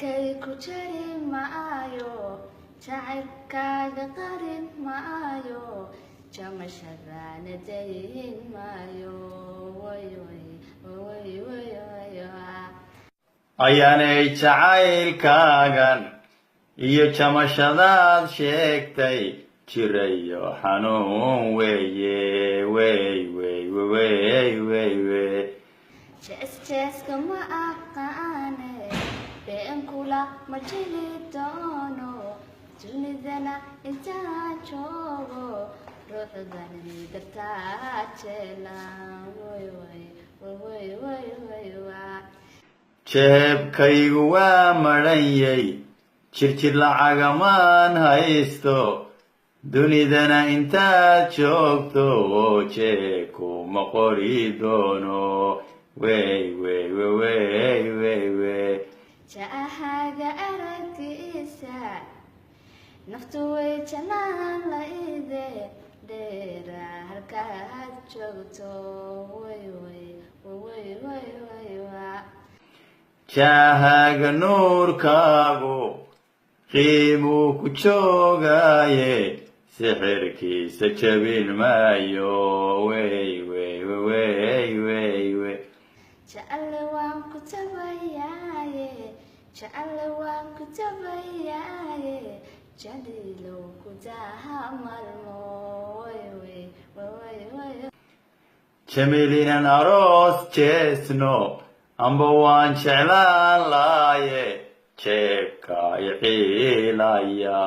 kay ku jari maayo jacaylkaaga qarin maayo jamashadaana dayin maayo ayaanay jacaylkaagan iyo jamashadaad sheegtay jirayo xanuun weeye jeeska ma aqaane been kula ma jili doono dunidana intaan joogo ruuxdani dartaa jeela jeebkaygu waa madhanyay jirjir lacagamaan haysto dunidana intaad joogto jeebku ma qori doono jaahaga araggiisa naftu way janaan layde dheera halkaad joogto jaahaga nuurkaagu qiimuu ku joogaaye sixirkiisa jabin maayo jacayl waan ku tabayaaye jaliilow ku daha malmo jamiilinan aroos jeesno amba waan jeclaan laaye jeebka ixiilaya